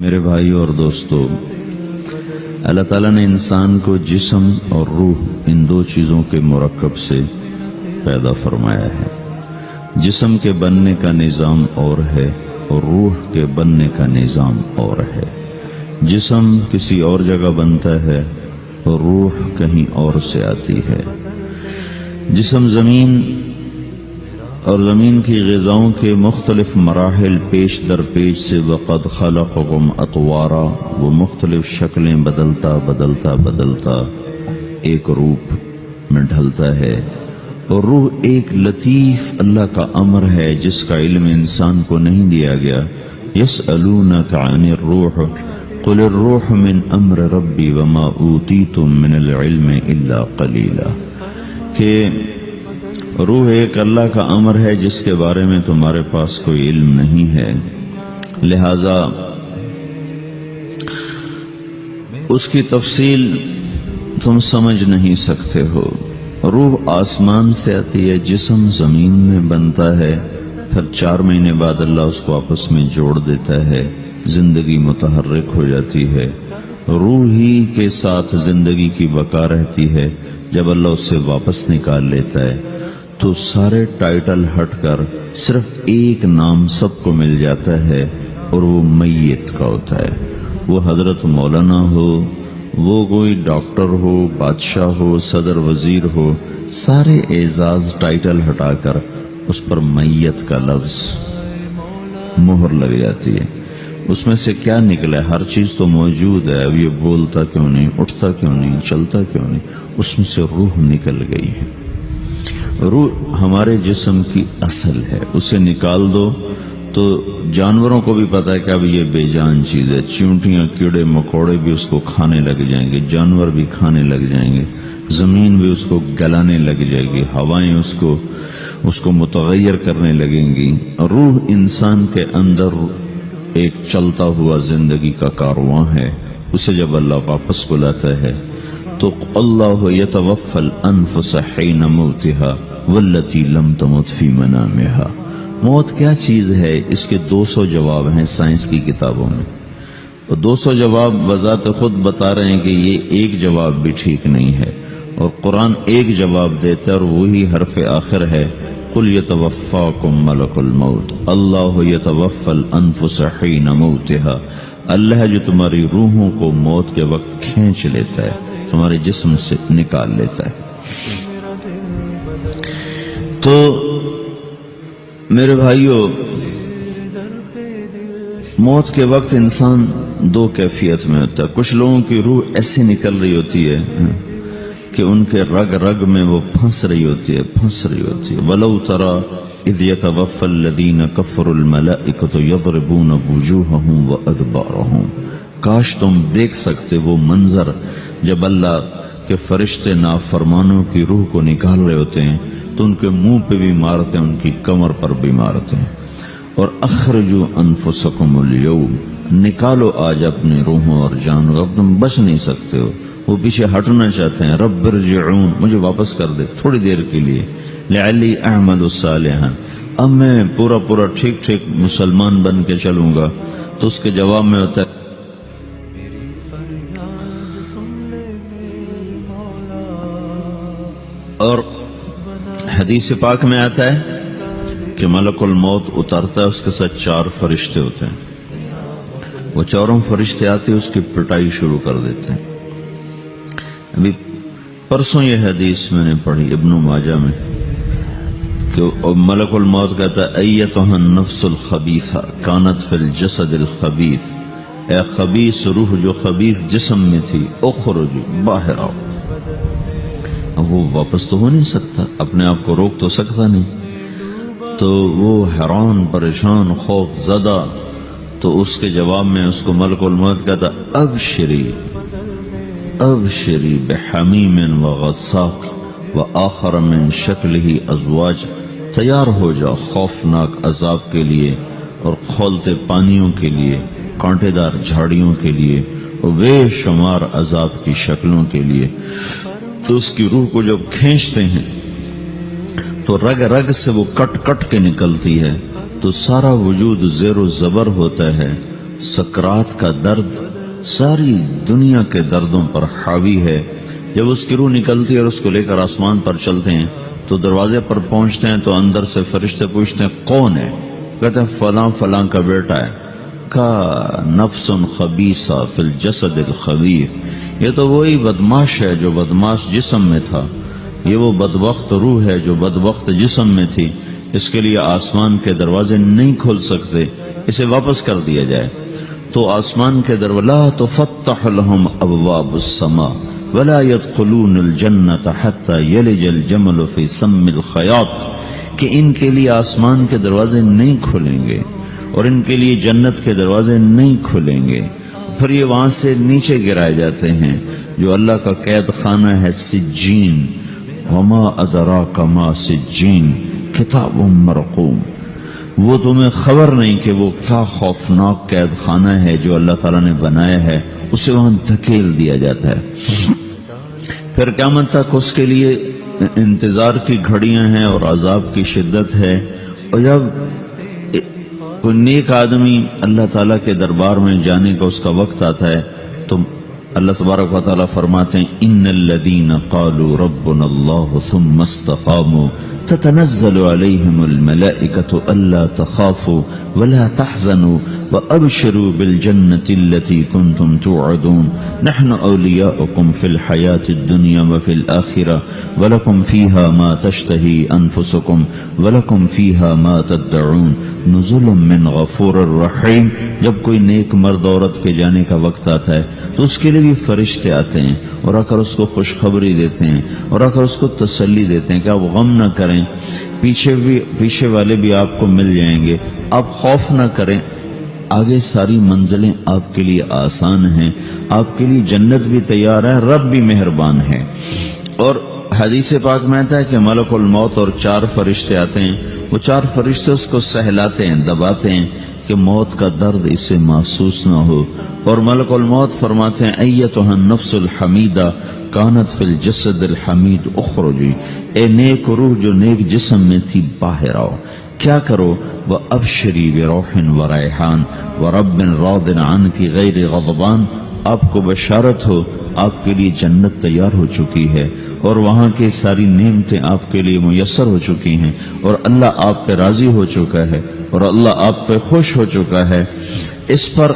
میرے بھائیو اور دوستو، اللہ تعالیٰ نے انسان کو جسم اور روح ان دو چیزوں کے مرکب سے پیدا فرمایا ہے۔ جسم کے بننے کا نظام اور ہے اور روح کے بننے کا نظام اور ہے۔ جسم کسی اور جگہ بنتا ہے اور روح کہیں اور سے آتی ہے۔ جسم زمین اور زمین کی غذاؤں کے مختلف مراحل پیش در پیش سے وقد خلقکم اطوارا، وہ مختلف شکلیں بدلتا ایک روپ میں ڈھلتا ہے، اور روح ایک لطیف اللہ کا امر ہے جس کا علم انسان کو نہیں دیا گیا۔ یسألونک عن الروح قل الروح من امر ربی وما اوتیتم من العلم الا قلیلا، کہ روح ایک اللہ کا امر ہے جس کے بارے میں تمہارے پاس کوئی علم نہیں ہے، لہذا اس کی تفصیل تم سمجھ نہیں سکتے ہو۔ روح آسمان سے آتی ہے، جسم زمین میں بنتا ہے، پھر 4 مہینے بعد اللہ اس کو آپس میں جوڑ دیتا ہے، زندگی متحرک ہو جاتی ہے۔ روح ہی کے ساتھ زندگی کی بقا رہتی ہے۔ جب اللہ اسے واپس نکال لیتا ہے تو سارے ٹائٹل ہٹ کر صرف ایک نام سب کو مل جاتا ہے، اور وہ میت کا ہوتا ہے۔ وہ حضرت مولانا ہو، وہ کوئی ڈاکٹر ہو، بادشاہ ہو، صدر وزیر ہو، سارے اعزاز ٹائٹل ہٹا کر اس پر میت کا لفظ مہر لگ جاتی ہے۔ اس میں سے کیا نکلا ہے؟ ہر چیز تو موجود ہے، اب یہ بولتا کیوں نہیں، اٹھتا کیوں نہیں، چلتا کیوں نہیں؟ اس میں سے روح نکل گئی ہے۔ روح ہمارے جسم کی اصل ہے، اسے نکال دو تو جانوروں کو بھی پتا ہے کہ اب یہ بے جان چیز ہے، چیونٹیاں کیڑے مکوڑے بھی اس کو کھانے لگ جائیں گے، جانور بھی کھانے لگ جائیں گے، زمین بھی اس کو گلانے لگ جائے گی، ہوائیں اس کو متغیر کرنے لگیں گی۔ روح انسان کے اندر ایک چلتا ہوا زندگی کا کارواں ہے، اسے جب اللہ واپس بلاتا ہے تو اللہ یتوفی الانفس حین موتها والتی لم تمت فی منامها۔ موت کیا چیز ہے؟ اس کے 200 جواب ہیں سائنس کی کتابوں میں، اور 200 جواب بذات خود بتا رہے ہیں کہ یہ ایک جواب بھی ٹھیک نہیں ہے، اور قرآن ایک جواب دیتا ہے اور وہی حرف آخر ہے، قل یتوفاکم ملک الموت اللہ یتوفی الانفس حین موتها۔ اللہ ہے جو تمہاری روحوں کو موت کے وقت کھینچ لیتا ہے، تمہارے جسم سے نکال لیتا ہے۔ تو میرے بھائیو، موت کے وقت انسان 2 کیفیت میں ہوتا ہے۔ کچھ لوگوں کی روح ایسے نکل رہی ہوتی ہے کہ ان کے رگ رگ میں وہ پھنس رہی ہوتی ہے۔ وَلَوْ تَرَى اِذْ يَتَوَفَّى الَّذِينَ كَفَرُوا الْمَلَائِكَةُ يَضْرِبُونَ وُجُوهَهُمْ وَأَدْبَارَهُمْ۔ کاش تم دیکھ سکتے وہ منظر جب اللہ کے فرشتے نافرمانوں کی روح کو نکال رہے ہوتے ہیں تو ان کے منہ پہ بھی مارتے ہیں، ان کی کمر پر بھی مارتے ہیں۔ اور اخرجوا انفسکم اليوم، نکالو آج اپنی روحوں اور جانوں، اب تم بچ نہیں سکتے ہو۔ وہ پیچھے ہٹنا چاہتے ہیں، رب ارجعون، مجھے واپس کر دے تھوڑی دیر کے لیے، لعلی اعمل صالحا، اب میں پورا ٹھیک مسلمان بن کے چلوں گا۔ تو اس کے جواب میں ہوتا ہے اور حدیث پاک میں آتا ہے کہ ملک الموت اترتا ہے، اس کے ساتھ 4 فرشتے ہوتے ہیں۔ وہ 4 فرشتے آتے اس کی پٹائی شروع کر دیتے ہیں۔ ابھی پرسوں یہ حدیث میں نے پڑھی ابن ماجہ میں کہ ملک الموت کہتا ہے ایتھا النفس الخبیثہ کانت فی الجسد الخبیث، اے خبیث روح جو خبیث جسم میں تھی، اخرج، باہر آؤ۔ اب وہ واپس تو ہو نہیں سکتا، اپنے آپ کو روک تو سکتا نہیں، تو وہ حیران پریشان خوف زدہ، تو اس کے جواب میں اس کو ملک الموت کہتا ابشری بحمیم وغساق وآخر من شکلہ ازواج، تیار ہو جاؤ خوفناک عذاب کے لیے اور کھولتے پانیوں کے لیے، کانٹے دار جھاڑیوں کے لیے، اور بے شمار عذاب کی شکلوں کے لیے۔ تو اس کی روح کو جب کھینچتے ہیں تو رگ رگ سے وہ کٹ کے نکلتی ہے، تو سارا وجود زیر و زبر ہوتا ہے، سکرات کا درد ساری دنیا کے دردوں پر حاوی ہے۔ جب اس کی روح نکلتی ہے اور اس کو لے کر آسمان پر چلتے ہیں تو دروازے پر پہنچتے ہیں تو اندر سے فرشتے پوچھتے ہیں کون ہے؟ کہتے ہیں فلاں فلاں کا بیٹا ہے۔ کا نفس خبیثہ فی الجسد الخبیث، یہ تو وہی بدماش ہے جو بدماش جسم میں تھا، یہ وہ بدبخت روح ہے جو بدبخت جسم میں تھی، اس کے لیے آسمان کے دروازے نہیں کھل سکتے، اسے واپس کر دیا جائے۔ تو آسمان کے دروازے لا تفتح لهم ابواب السماء ولا يدخلون الجنة حتى يلج الجمل في سم الخياط، کہ ان کے لیے آسمان کے دروازے نہیں کھلیں گے اور ان کے لیے جنت کے دروازے نہیں کھلیں گے، پھر یہ وہاں سے نیچے گرائے جاتے ہیں جو اللہ کا قید خانہ ہے سجین۔ وما ادراک ما سجین کتاب مرقوم، وہ تمہیں خبر نہیں کہ وہ کیا خوفناک قید خانہ ہے جو اللہ تعالیٰ نے بنایا ہے، اسے وہاں دھکیل دیا جاتا ہے۔ پھر قیامت تک اس کے لیے انتظار کی گھڑیاں ہیں اور عذاب کی شدت ہے۔ اور جب کوئی نیک آدمی اللہ تعالیٰ کے دربار میں جانے کا اس کا وقت آتا ہے تو اللہ تبارک و تعالیٰ فرماتے ہیں ان الذین قالوا ربنا اللہ ثم استقاموا تتنزل علیہم الملائکۃ الا تخافوا ولا تحزنوا وابشروا بالجنة التي كنتم توعدون نحن اولیاؤکم فی الحیاة الدنیا وفی الآخرة ولکم فیہا ما تشتہی انفسکم ولکم فیہا ما تدعون نزل من غفور الرحیم۔ جب کوئی نیک مرد عورت کے جانے کا وقت آتا ہے تو اس کے لیے بھی فرشتے آتے ہیں اور آ کر اس کو خوشخبری دیتے ہیں اور آ کر اس کو تسلی دیتے ہیں کہ آپ غم نہ کریں، پیچھے والے بھی آپ کو مل جائیں گے، آپ خوف نہ کریں، آگے ساری منزلیں آپ کے لیے آسان ہیں، آپ کے لیے جنت بھی تیار ہے، رب بھی مہربان ہے۔ اور حدیث پاک میں آتا ہے کہ ملک الموت اور 4 فرشتے آتے ہیں، وہ 4 فرشتے اس کو سہلاتے ہیں، دباتے ہیں کہ موت کا درد اسے محسوس نہ ہو، اور ملک الموت فرماتے ہیں ایتھا النفس الحمیدہ کانت فی الجسد الحمید اخرجی، اے نیک روح جو نیک جسم میں تھی باہر آؤ، کیا کرو؟ وَأَبْشِرِي بِرَوْحٍ وَرَيْحَانٍ وَرَبٍّ رَاضٍ عَنْكِ غَيْرِ غَضْبَانٍ، آپ کو بشارت ہو آپ کے لیے جنت تیار ہو چکی ہے اور وہاں کی ساری نعمتیں آپ کے لیے میسر ہو چکی ہیں اور اللہ آپ پہ راضی ہو چکا ہے اور اللہ آپ پہ خوش ہو چکا ہے۔ اس پر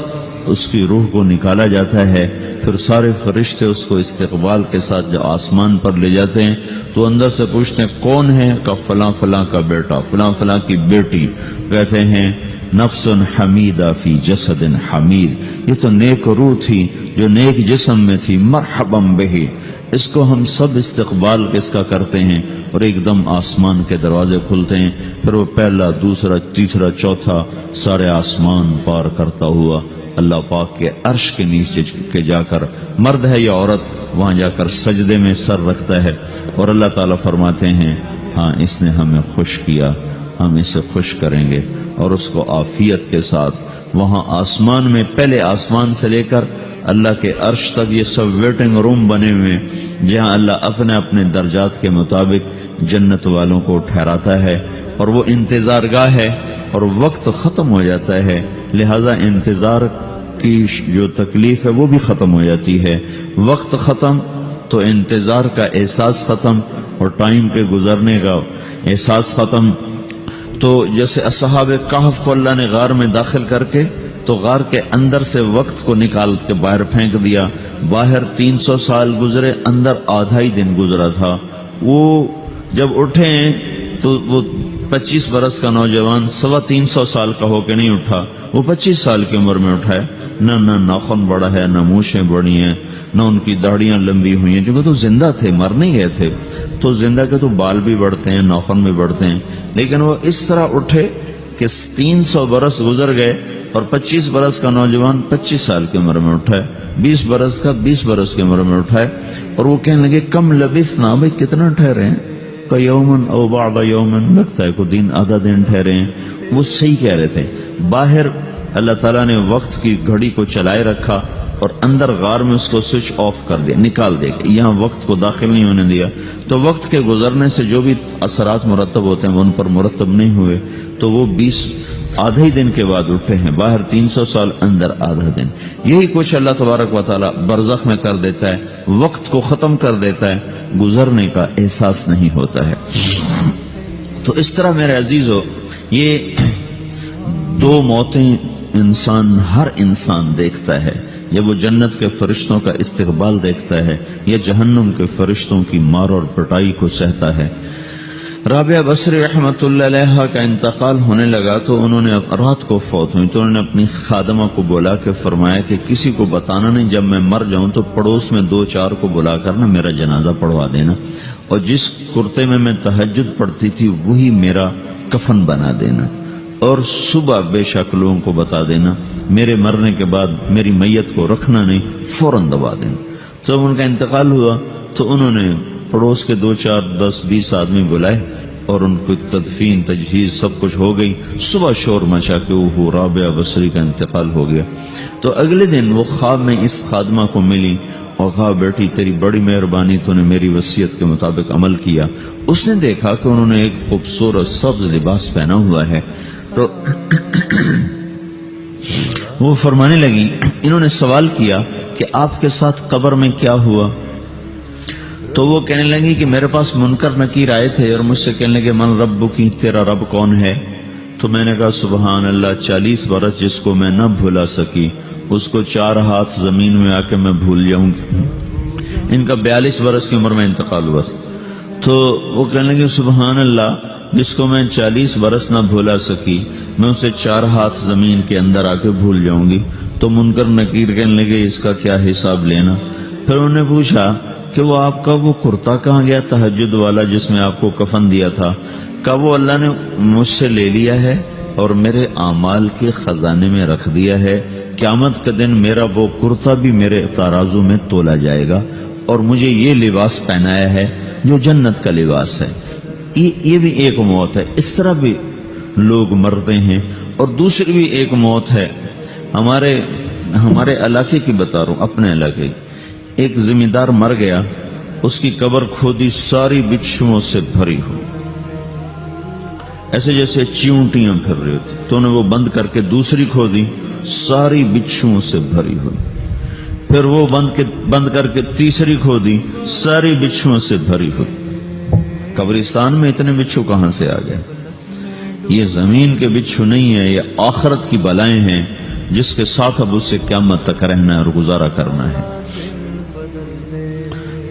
اس کی روح کو نکالا جاتا ہے، پھر سارے فرشتے اس کو استقبال کے ساتھ جب آسمان پر لے جاتے ہیں تو اندر سے پوچھتے ہیں کون ہے؟ کہ فلاں فلاں کا بیٹا، فلاں فلاں کی بیٹی۔ کہتے ہیں نفس حمیدہ فی جسد حمید، یہ تو نیک روح تھی جو نیک جسم میں تھی، مرحبا بہی، اس کو ہم سب استقبال کس کا کرتے ہیں، اور ایک دم آسمان کے دروازے کھلتے ہیں، پھر وہ پہلا، دوسرا، تیسرا، چوتھا سارے آسمان پار کرتا ہوا اللہ پاک کے عرش کے نیچے کے جا کر، مرد ہے یا عورت، وہاں جا کر سجدے میں سر رکھتا ہے اور اللہ تعالیٰ فرماتے ہیں ہاں اس نے ہمیں خوش کیا، ہم اسے خوش کریں گے، اور اس کو عافیت کے ساتھ وہاں آسمان میں، پہلے آسمان سے لے کر اللہ کے عرش تک یہ سب ویٹنگ روم بنے ہوئے جہاں اللہ اپنے اپنے درجات کے مطابق جنت والوں کو ٹھہراتا ہے، اور وہ انتظار گاہ ہے اور وقت ختم ہو جاتا ہے، لہذا انتظار کی جو تکلیف ہے وہ بھی ختم ہو جاتی ہے۔ وقت ختم تو انتظار کا احساس ختم اور ٹائم کے گزرنے کا احساس ختم۔ تو جیسے اصحاب کہف کو اللہ نے غار میں داخل کر کے تو غار کے اندر سے وقت کو نکال کے باہر پھینک دیا، باہر 300 سال گزرے، اندر آدھا ہی دن گزرا تھا۔ وہ جب اٹھے تو وہ 25 برس کا نوجوان 325 سال کا ہو کے نہیں اٹھا، وہ 25 سال کی عمر میں اٹھا ہے، نہ ناخن بڑا ہے، نہ مونچھیں بڑی ہیں، نہ ان کی داڑیاں لمبی ہوئی ہیں، چونکہ تو زندہ تھے، مر نہیں گئے تھے، تو زندہ کے تو بال بھی بڑھتے ہیں، ناخن بھی بڑھتے ہیں، لیکن وہ اس طرح اٹھے کہ 300 برس گزر گئے اور 25 برس کا نوجوان 25 سال کی عمر میں اٹھا ہے، 20 برس کا 20 برس کی عمر میں اٹھا ہے، اور وہ کہنے لگے کم لبثنا، بھائی کتنا ٹھہرے ہیں؟ کہ یومن او بعد یومن، لگتا ہے کوئی دن آدھا دن ٹھہرے ہیں۔ وہ صحیح کہہ رہے تھے، باہر اللہ تعالیٰ نے وقت کی گھڑی کو چلائے رکھا اور اندر غار میں اس کو سوئچ آف کر دیا، نکال دیا، یہاں وقت کو داخل نہیں ہونے دیا، تو وقت کے گزرنے سے جو بھی اثرات مرتب ہوتے ہیں وہ ان پر مرتب نہیں ہوئے، تو وہ آدھے ہی دن کے بعد اٹھے ہیں، باہر 300 سال، اندر آدھا دن. یہی کچھ اللہ تبارک و تعالی برزخ میں کر دیتا ہے، وقت کو ختم کر دیتا ہے، گزرنے کا احساس نہیں ہوتا ہے. تو اس طرح میرے عزیزو، یہ دو موتیں ہر انسان دیکھتا ہے. جب وہ جنت کے فرشتوں کا استقبال دیکھتا ہے یا جہنم کے فرشتوں کی مار اور پٹائی کو سہتا ہے. رابعہ بصری رحمت اللہ علیہ کا انتقال ہونے لگا تو انہوں نے رات کو فوت ہوئی تو انہوں نے اپنی خادمہ کو بلا کے فرمایا کہ کسی کو بتانا نہیں، جب میں مر جاؤں تو پڑوس میں 2-4 کو بلا کر نا میرا جنازہ پڑھوا دینا، اور جس کرتے میں تہجد پڑھتی تھی وہی میرا کفن بنا دینا، اور صبح بے شک لوگوں کو بتا دینا، میرے مرنے کے بعد میری میت کو رکھنا نہیں، فوراً دبا دینا. جب ان کا انتقال ہوا تو انہوں نے پڑوس کے 2-4-10-20 آدمی بلائے اور ان کو تدفین تجہیز سب کچھ ہو گئی. صبح شور مچا کہ وہ رابعہ بصری کا انتقال ہو گیا. تو اگلے دن وہ خواب میں اس خادمہ کو ملی اور کہا بیٹی تیری بڑی مہربانی، تو نے میری وصیت کے مطابق عمل کیا. اس نے دیکھا کہ انہوں نے ایک خوبصورت سبز لباس پہنا ہوا ہے. تو وہ فرمانے لگی، انہوں نے سوال کیا کہ آپ کے ساتھ قبر میں کیا ہوا؟ تو وہ کہنے لگی کہ میرے پاس منکر نکیر آئے تھے اور مجھ سے کہنے لگے من رب کی، تیرا رب کون ہے؟ تو میں نے کہا سبحان اللہ، 40 برس جس کو میں نہ بھولا سکی اس کو 4 ہاتھ زمین میں آ کے میں بھول جاؤں گی. ان کا 42 برس کی عمر میں انتقال ہوا تھا. تو وہ کہنے لگے سبحان اللہ، جس کو میں 40 برس نہ بھولا سکی میں اسے 4 ہاتھ زمین کے اندر آ کے بھول جاؤں گی. تو منکر نکیر کہنے لگے اس کا کیا حساب لینا؟ پھر انہوں نے پوچھا کہ وہ آپ کا وہ کرتا کہاں گیا تہجد والا جس میں آپ کو کفن دیا تھا؟ کہا وہ اللہ نے مجھ سے لے لیا ہے اور میرے اعمال کے خزانے میں رکھ دیا ہے. قیامت کے دن میرا وہ کرتا بھی میرے ترازو میں تولا جائے گا اور مجھے یہ لباس پہنایا ہے جو جنت کا لباس ہے. یہ بھی ایک موت ہے. اس طرح بھی لوگ مرتے ہیں. اور دوسری بھی ایک موت ہے، ہمارے علاقے کی بتا رہا ہوں، اپنے علاقے کی. ایک زمیندار مر گیا، اس کی قبر کھودی، ساری بچھوؤں سے بھری ہو، ایسے جیسے چیونٹیاں پھر رہی ہوتی. تو انہیں وہ بند کر کے دوسری کھودی، ساری بچھوؤں سے بھری ہوئی. پھر وہ بند کر کے تیسری کھودی، ساری بچھوؤں سے بھری ہوئی. قبرستان میں اتنے بچھو کہاں سے آ گئے؟ یہ زمین کے بچھو نہیں ہے، یہ آخرت کی بلائیں ہیں جس کے ساتھ اب اسے قیامت تک رہنا ہے اور گزارا کرنا ہے.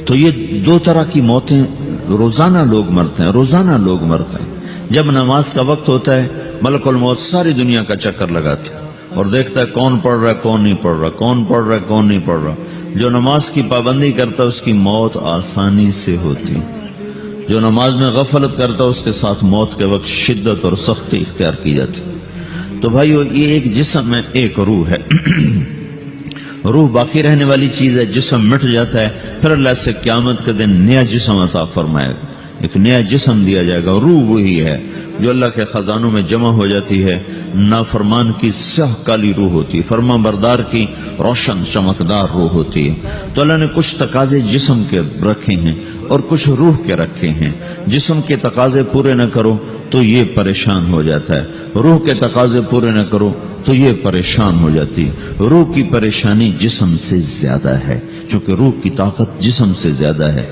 تو یہ 2 طرح کی موتیں روزانہ لوگ مرتے ہیں، روزانہ لوگ مرتے ہیں. جب نماز کا وقت ہوتا ہے ملک الموت ساری دنیا کا چکر لگاتا ہے اور دیکھتا ہے کون پڑھ رہا ہے کون نہیں پڑھ رہا، کون پڑھ رہا ہے کون نہیں پڑھ رہا. جو نماز کی پابندی کرتا ہے اس کی موت آسانی سے ہوتی، جو نماز میں غفلت کرتا ہے اس کے ساتھ موت کے وقت شدت اور سختی اختیار کی جاتی. تو بھائیو، یہ ایک جسم میں ایک روح ہے. روح باقی رہنے والی چیز ہے، جسم مٹ جاتا ہے، پھر اللہ سے قیامت کے دن نیا جسم عطا فرمائے گا، ایک نیا جسم دیا جائے گا. روح وہی ہے جو اللہ کے خزانوں میں جمع ہو جاتی ہے. نافرمان کی سیاہ کالی روح ہوتی ہے، فرما بردار کی روشن چمکدار روح ہوتی ہے. تو اللہ نے کچھ تقاضے جسم کے رکھے ہیں اور کچھ روح کے رکھے ہیں. جسم کے تقاضے پورے نہ کرو تو یہ پریشان ہو جاتا ہے، روح کے تقاضے پورے نہ کرو تو یہ پریشان ہو جاتی. روح کی پریشانی جسم سے زیادہ ہے چونکہ روح کی طاقت جسم سے زیادہ ہے.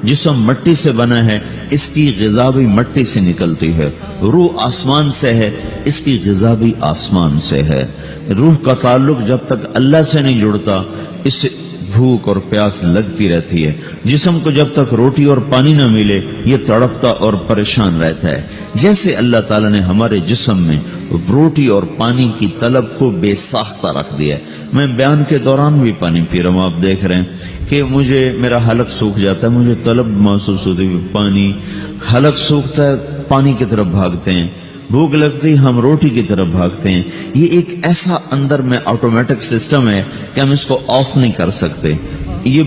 جسم مٹی سے بنا ہے، اس کی غذا بھی مٹی سے نکلتی ہے. روح آسمان سے ہے، اس کی غذا بھی آسمان سے ہے. روح کا تعلق جب تک اللہ سے نہیں جڑتا اس سے بھوک اور پیاس لگتی رہتی ہے. جسم کو جب تک روٹی اور پانی نہ ملے یہ تڑپتا اور پریشان رہتا ہے. جیسے اللہ تعالیٰ نے ہمارے جسم میں روٹی اور پانی کی طلب کو بے ساختہ رکھ دیا ہے. میں بیان کے دوران بھی پانی پی رہا ہوں، آپ دیکھ رہے ہیں کہ میرا حلق سوکھ جاتا ہے، مجھے طلب محسوس ہوتی ہے پانی. حلق سوکھتا ہے پانی کی طرف بھاگتے ہیں، بھوک لگتی ہم روٹی کی طرف بھاگتے ہیں. یہ ایک ایسا اندر میں آٹومیٹک سسٹم ہے کہ ہم اس کو آف نہیں کر سکتے. یہ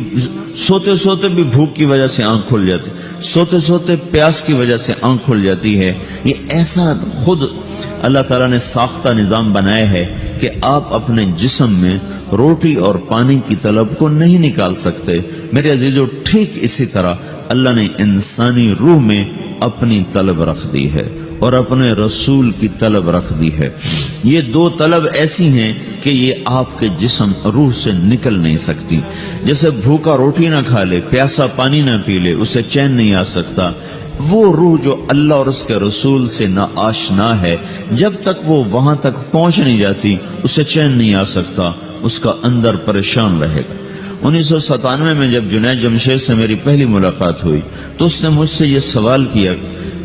سوتے سوتے بھی بھوک کی وجہ سے آنکھ کھل جاتی، سوتے سوتے پیاس کی وجہ سے آنکھ کھل جاتی ہے. یہ ایسا خود اللہ تعالیٰ نے ساختہ نظام بنایا ہے کہ آپ اپنے جسم میں روٹی اور پانی کی طلب کو نہیں نکال سکتے. میرے عزیزو، ٹھیک اسی طرح اللہ نے انسانی روح میں اپنی طلب رکھ دی ہے. اور اپنے رسول کی طلب رکھ دی ہے۔ یہ دو طلب ایسی ہیں کہ یہ آپ کے جسم روح سے نکل نہیں سکتی۔ جیسے بھوکا روٹی نہ کھا لے، پیاسا پانی نہ پی لے، اسے چین نہیں آ سکتا، وہ روح جو اللہ اور اس کے رسول سے نہ آشنا ہے، جب تک وہ وہاں تک پہنچ نہیں جاتی اسے چین نہیں آ سکتا، اس کا اندر پریشان رہے گا۔ 1997 میں جب جنید جمشید سے میری پہلی ملاقات ہوئی تو اس نے مجھ سے یہ سوال کیا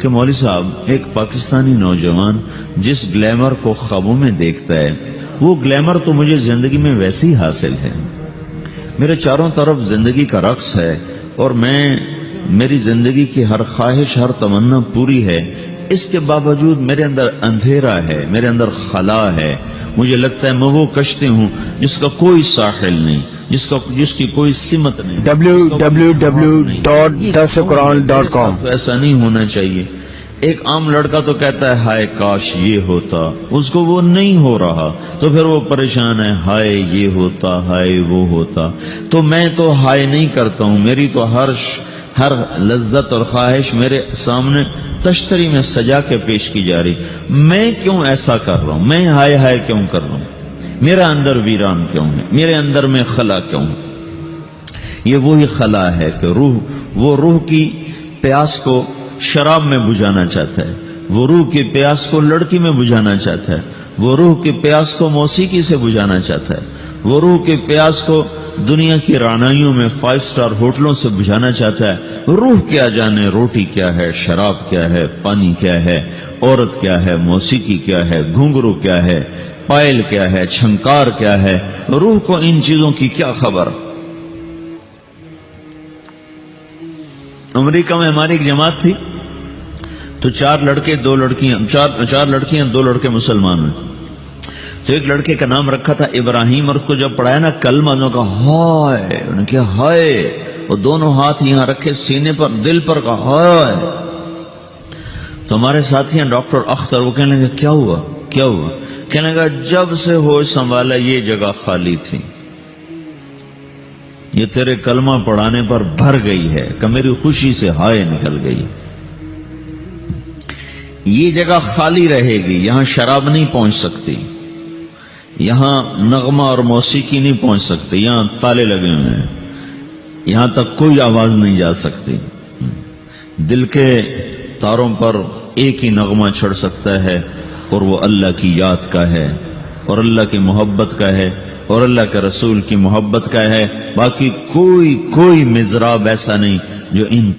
کہ مولوی صاحب، ایک پاکستانی نوجوان جس گلیمر کو خوابوں میں دیکھتا ہے، وہ گلیمر تو مجھے زندگی میں ویسے ہی حاصل ہے، میرے چاروں طرف زندگی کا رقص ہے، اور میری زندگی کی ہر خواہش، ہر تمنا پوری ہے، اس کے باوجود میرے اندر اندھیرا ہے، میرے اندر خلا ہے، مجھے لگتا ہے میں وہ کشتی ہوں جس کا کوئی ساحل نہیں، جس کی کوئی سمت نہیں۔ www.darsulquran.com تو ایسا نہیں ہونا چاہیے۔ ایک عام لڑکا تو کہتا ہے ہائے کاش یہ ہوتا، اس کو وہ نہیں ہو رہا تو پھر وہ پریشان ہے، ہائے یہ ہوتا، ہائے وہ ہوتا۔ تو میں تو ہائے نہیں کرتا ہوں، میری تو ہر لذت اور خواہش میرے سامنے تشتری میں سجا کے پیش کی جا رہی، میں کیوں ایسا کر رہا ہوں؟ میں ہائے ہائے کیوں کر رہا ہوں؟ میرا اندر ویران کیوں ہے؟ میرے اندر میں خلا کیوں ہے؟ یہ وہی خلا ہے کہ وہ روح کی پیاس کو شراب میں بجھانا چاہتا ہے، وہ روح کی پیاس کو لڑکی میں بجھانا چاہتا ہے، وہ روح کی پیاس کو موسیقی سے بجھانا چاہتا ہے، وہ روح کی پیاس کو دنیا کی رعنائیوں میں 5 اسٹار ہوٹلوں سے بجھانا چاہتا ہے۔ روح کیا جانے روٹی کیا ہے، شراب کیا ہے، پانی کیا ہے، عورت کیا ہے، موسیقی کیا ہے، گھنگرو کیا ہے، پائل کیا ہے، چھنکار کیا ہے، روح کو ان چیزوں کی کیا خبر؟ امریکہ میں ہماری ایک جماعت تھی تو 4 لڑکے 2 لڑکیاں، 4 لڑکیاں 2 لڑکے مسلمان ہیں۔ تو ایک لڑکے کا نام رکھا تھا ابراہیم، اور اس کو جب پڑھایا نا کلمہ، انہوں نے کہا ہائے، انہوں نے کہا ہائے، اور دونوں ہاتھ یہاں رکھے سینے پر، دل پر، کہا ہائے۔ تو ہمارے ساتھی ہیں ڈاکٹر اختر، وہ کہنے لگے کیا ہوا کیا ہوا؟ کہنے لگا جب سے ہوش سنبھالا یہ جگہ خالی تھی، یہ تیرے کلمہ پڑھانے پر بھر گئی ہے کہ میری خوشی سے ہائے نکل گئی۔ یہ جگہ خالی رہے گی، یہاں شراب نہیں پہنچ سکتی، یہاں نغمہ اور موسیقی نہیں پہنچ سکتی، یہاں تالے لگے ہوئے ہیں، یہاں تک کوئی آواز نہیں جا سکتی۔ دل کے تاروں پر ایک ہی نغمہ چڑھ سکتا ہے، اور وہ اللہ کی یاد کا ہے، اور اللہ کی محبت کا ہے، اور اللہ کے رسول کی محبت کا ہے۔ باقی کوئی مضراب ایسا نہیں جو ان